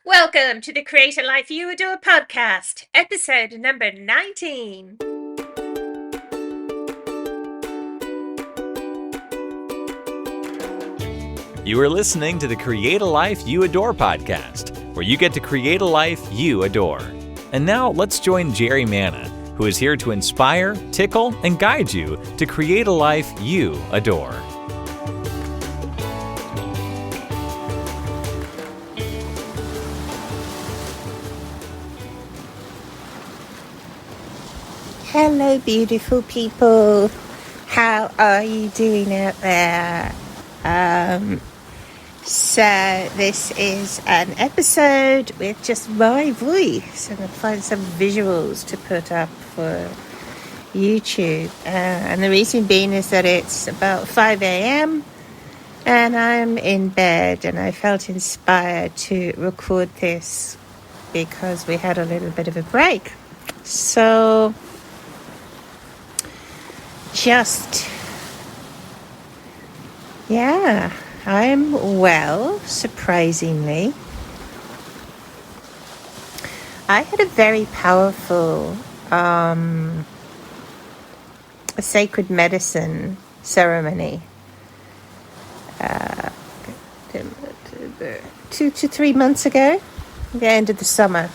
Welcome to the Create a Life You Adore podcast, episode number 19. You are listening to the Create a Life You Adore podcast, where you get to create a life you adore. And now let's join Jerry Manna, who is here to inspire, tickle, and guide you to create a life you adore. Hello, beautiful people. How are you doing out there? So this is an episode with just my voice, and I'll find some visuals to put up for YouTube. And the reason being is that it's about 5 a.m. and I'm in bed, and I felt inspired to record this because we had a little bit of a break. So I'm well, surprisingly. I had a very powerful a sacred medicine ceremony 2 to 3 months ago, the end of the summer.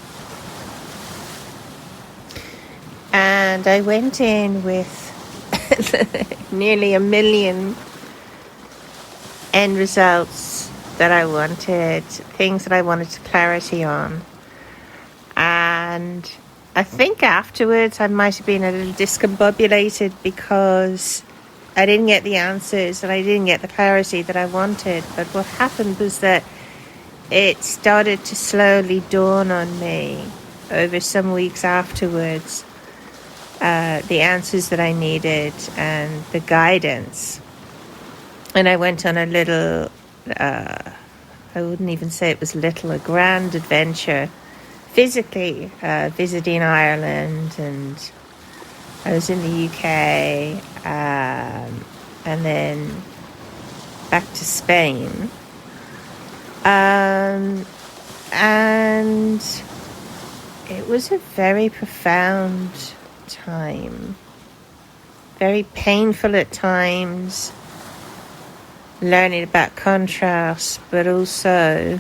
And I went in with nearly 1 million end results that I wanted, things that I wanted clarity on. And I think afterwards I might have been a little discombobulated because I didn't get the answers and I didn't get the clarity that I wanted. But what happened was that it started to slowly dawn on me over some weeks afterwards, the answers that I needed and the guidance. And I went on a little, I wouldn't even say it was little, a grand adventure, physically, visiting Ireland, and I was in the UK, and then back to Spain. And it was a very profound time, very painful at times, learning about contrast, but also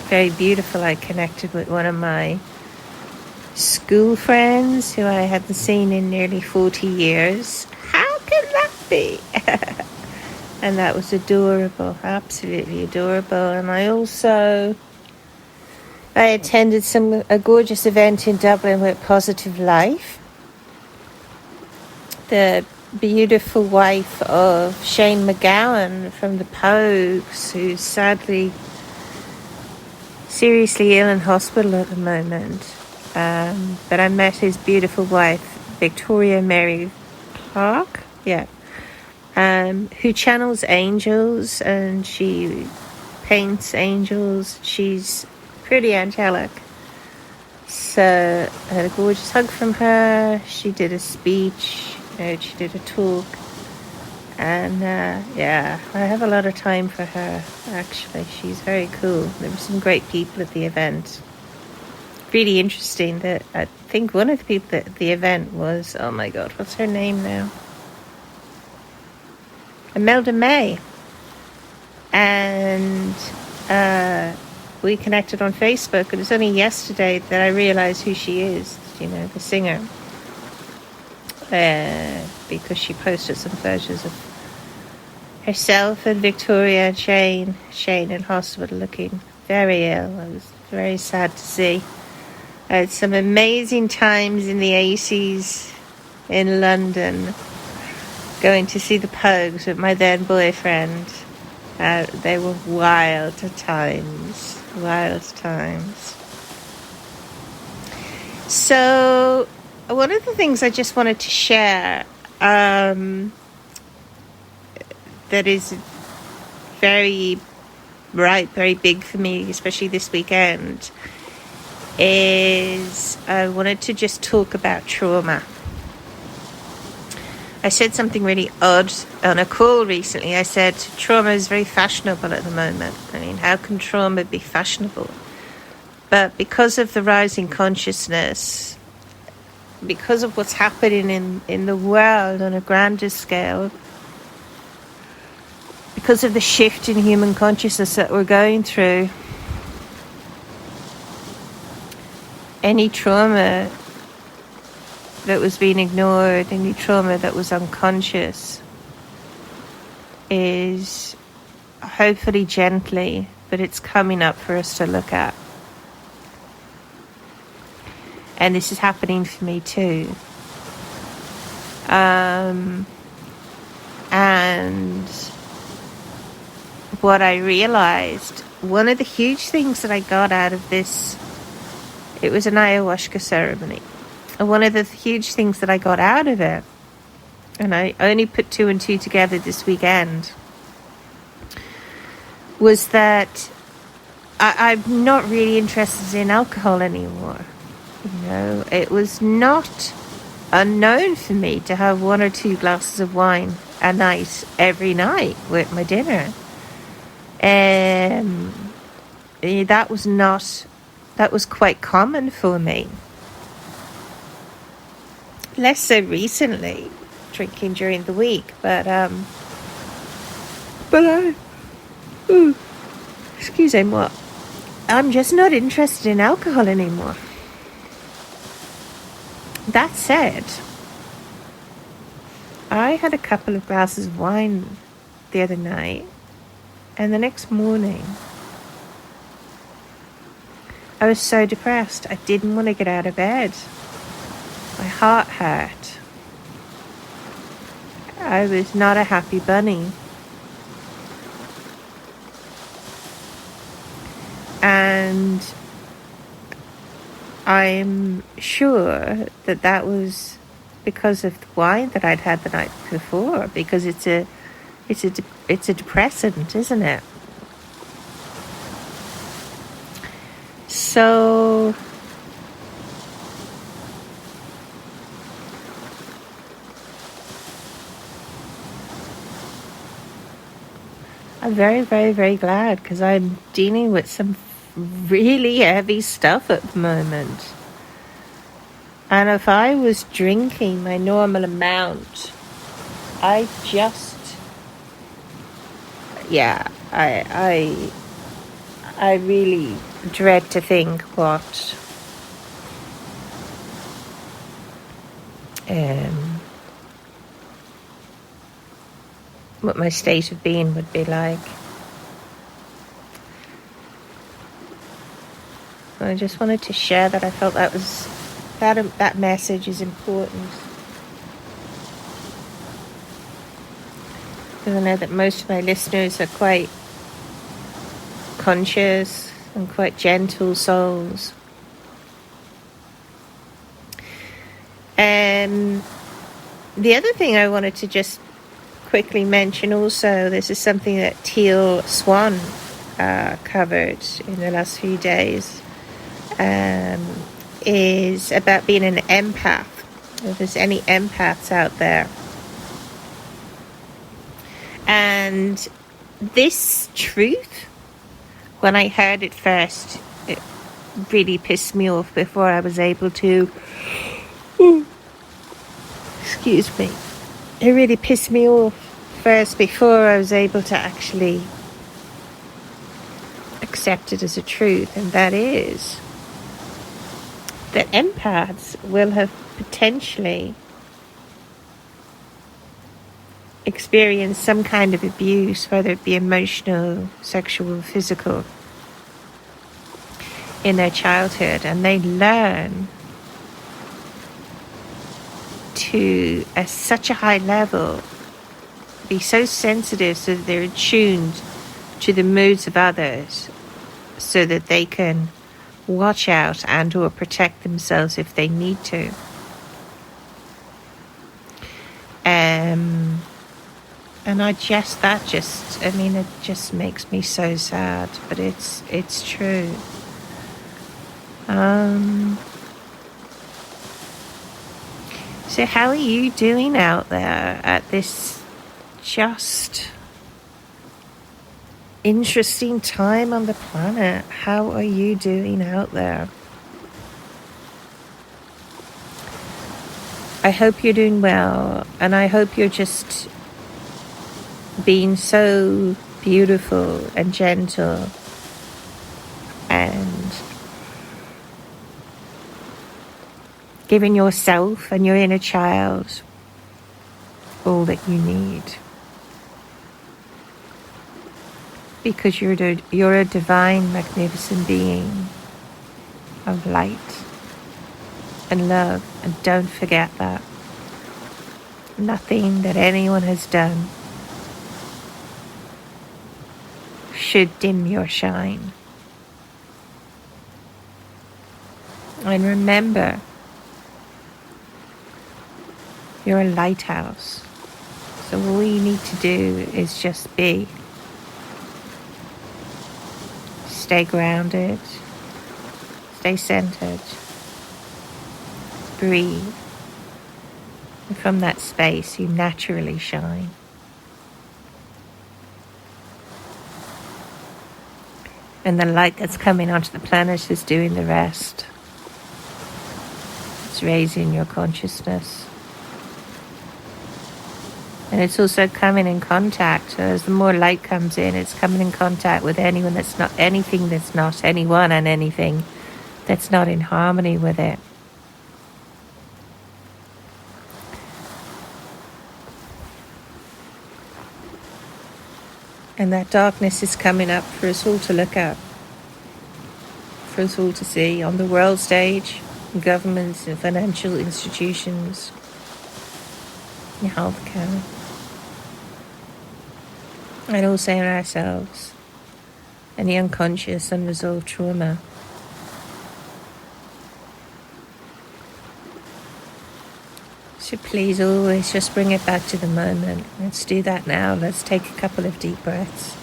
very beautiful. I connected with one of my school friends who I hadn't seen in nearly 40 years. How can that be? And that was adorable, absolutely adorable. And I attended a gorgeous event in Dublin with Positive Life. The beautiful wife of Shane McGowan from the Pogues, who's sadly seriously ill in hospital at the moment. But I met his beautiful wife, Victoria Mary Clark, who channels angels, and she paints angels. She's pretty angelic. So I had a gorgeous hug from her. She did a speech. She did a talk, and I have a lot of time for her, actually. She's very cool. There were some great people at the event. Really interesting that I think one of the people at the event was, oh my God, what's her name now? Imelda May. And we connected on Facebook, and it was only yesterday that I realized who she is, the singer. Because she posted some photos of herself and Victoria and Shane in hospital looking very ill. I was very sad to see. I had some amazing times in the 80s in London going to see the Pogues with my then boyfriend. They were wild times. So one of the things I just wanted to share that is very big for me, especially this weekend, is I wanted to just talk about trauma. I said something really odd on a call recently. I said trauma is very fashionable at the moment. I mean, how can trauma be fashionable? But because of the rising consciousness, because of what's happening in the world on a grander scale, because of the shift in human consciousness that we're going through, any trauma that was being ignored, any trauma that was unconscious, is hopefully gently, but it's coming up for us to look at. And this is happening for me too. And what I realized, one of the huge things that I got out of this, it was an ayahuasca ceremony. And one of the huge things that I got out of it, and I only put 2 and 2 together this weekend, was that I'm not really interested in alcohol anymore. You know, it was not unknown for me to have 1 or 2 glasses of wine a night, every night with my dinner. That was quite common for me. Less so recently, drinking during the week, excusez-moi, I'm just not interested in alcohol anymore. That said, I had a couple of glasses of wine the other night, and the next morning, I was so depressed. I didn't want to get out of bed. My heart hurt. I was not a happy bunny. And I'm sure that was because of the wine that I'd had the night before, because it's a depressant, isn't it? So I'm very, very, very glad, because I'm dealing with some really heavy stuff at the moment. And if I was drinking my normal amount, I really dread to think what my state of being would be like. I just wanted to share that. I felt that message is important. Because I know that most of my listeners are quite conscious and quite gentle souls. And the other thing I wanted to just quickly mention also, this is something that Teal Swan covered in the last few days, is about being an empath. If there's any empaths out there. And this truth, when I heard it first, it really pissed me off before I was able to... Excuse me. It really pissed me off first before I was able to actually accept it as a truth. And that is that empaths will have potentially experienced some kind of abuse, whether it be emotional, sexual, physical, in their childhood, and they learn to such a high level, be so sensitive so that they're attuned to the moods of others, so that they can watch out and or protect themselves if they need to. And it just makes me so sad, but it's true. So how are you doing out there at this just interesting time on the planet? How are you doing out there? I hope you're doing well, and I hope you're just being so beautiful and gentle and giving yourself and your inner child all that you need. Because you're a divine, magnificent being of light and love, and don't forget that. Nothing that anyone has done should dim your shine. And remember, you're a lighthouse. So all you need to do is just be. Stay grounded. Stay centered. Breathe. And from that space, you naturally shine. And the light that's coming onto the planet is doing the rest. It's raising your consciousness. And it's also coming in contact. So as the more light comes in, it's coming in contact with anyone that's not anything that's not anyone and anything that's not in harmony with it. And that darkness is coming up for us all to look at, for us all to see on the world stage, in governments and financial institutions, in healthcare, and also in ourselves, and the unconscious, unresolved trauma. So please always just bring it back to the moment. Let's do that now. Let's take a couple of deep breaths.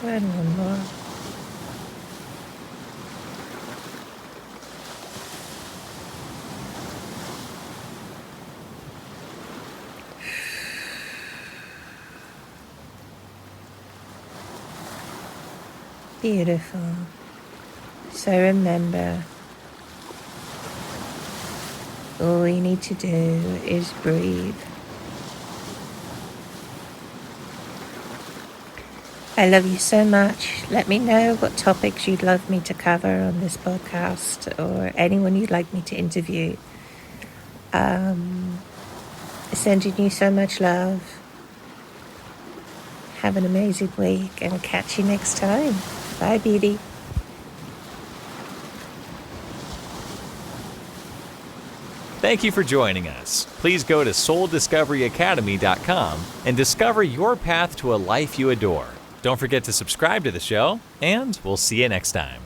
And one more. Beautiful. So remember, all you need to do is breathe. I love you so much. Let me know what topics you'd love me to cover on this podcast, or anyone you'd like me to interview. Sending you so much love. Have an amazing week, and I'll catch you next time. Bye, beauty. Thank you for joining us. Please go to souldiscoveryacademy.com and discover your path to a life you adore. Don't forget to subscribe to the show, and we'll see you next time.